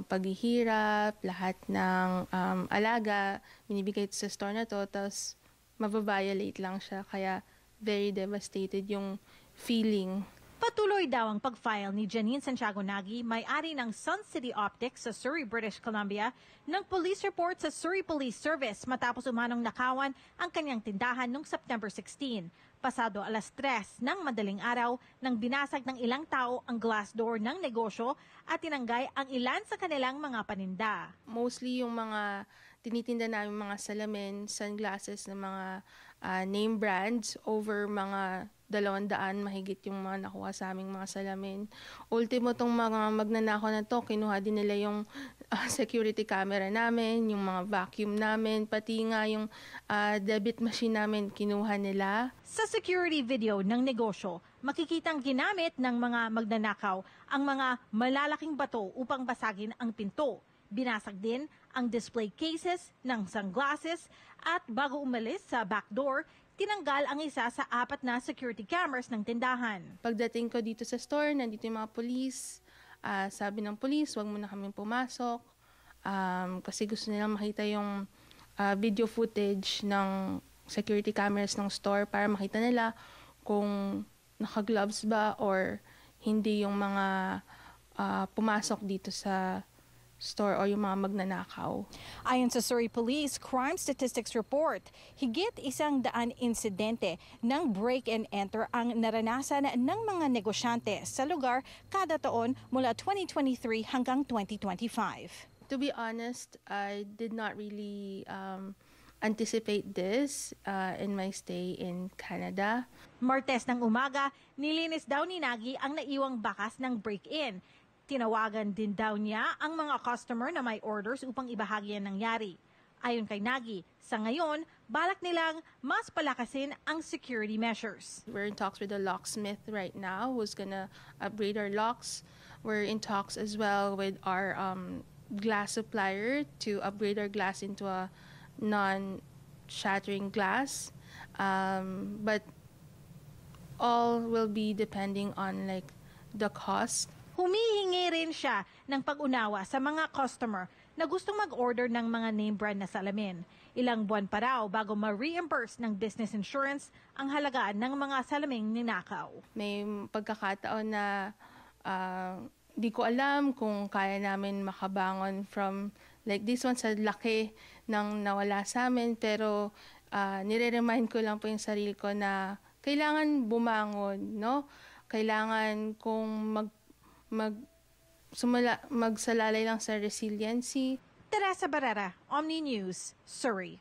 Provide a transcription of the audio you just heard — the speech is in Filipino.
paghihirap, lahat ng alaga, binibigay sa store na to, tapos mababiolate lang siya. Kaya very devastated yung feeling. Patuloy daw ang pag-file ni Janine Santiago Nagy, may-ari ng Sun City Optics sa Surrey, British Columbia, ng police report sa Surrey Police Service matapos umanong nakawan ang kanyang tindahan noong September 16. Pasado 3:00 ng madaling araw nang binasag ng ilang tao ang glass door ng negosyo at tinanggay ang ilan sa kanilang mga paninda. Mostly yung mga tinitinda namin mga salamin, sunglasses ng mga name brands, over mga 200 mahigit yung mga nakuha sa aming mga salamin. Ultimo tong mga magnanakaw na to, kinuha din nila yung security camera namin, yung mga vacuum namin, pati nga yung debit machine namin kinuha nila. Sa security video ng negosyo, makikitang ginamit ng mga magnanakaw ang mga malalaking bato upang basagin ang pinto. Binasag din ang display cases ng sunglasses at bago umalis sa back door, tinanggal ang isa sa 4 na security cameras ng tindahan. Pagdating ko dito sa store, nandito yung mga police. Sabi ng police, wag muna kaming pumasok kasi gusto nilang makita yung video footage ng security cameras ng store para makita nila kung naka-gloves ba or hindi yung mga pumasok dito sa store o yung mga magnanakaw. Ayon sa Surrey Police Crime Statistics Report, higit 100 insidente ng break and enter ang naranasan ng mga negosyante sa lugar kada taon mula 2023 hanggang 2025. To be honest, I did not really anticipate this in my stay in Canada. Martes ng umaga, nilinis daw ni Nagy ang naiwang bakas ng break-in. Tinawagan din daw niya ang mga customer na may orders upang ibahagi ang nangyari. Ayon kay Nagy, sa ngayon, balak nilang mas palakasin ang security measures. We're in talks with the locksmith right now who's gonna upgrade our locks. We're in talks as well with our glass supplier to upgrade our glass into a non-shattering glass. But all will be depending on like the cost. Humihingi rin siya ng pag-unawa sa mga customer na gustong mag-order ng mga name brand na salamin. Ilang buwan pa raw bago ma-reimburse ng business insurance ang halagaan ng mga salaming ninakaw. May pagkakataon na di ko alam kung kaya namin makabangon from like this one sa laki ng nawala sa amin, pero nire-remind ko lang po yung sarili ko na kailangan bumangon, no? Kailangan kung magsalalay lang sa resiliency. Teresa Barrera, Omni News, Surrey.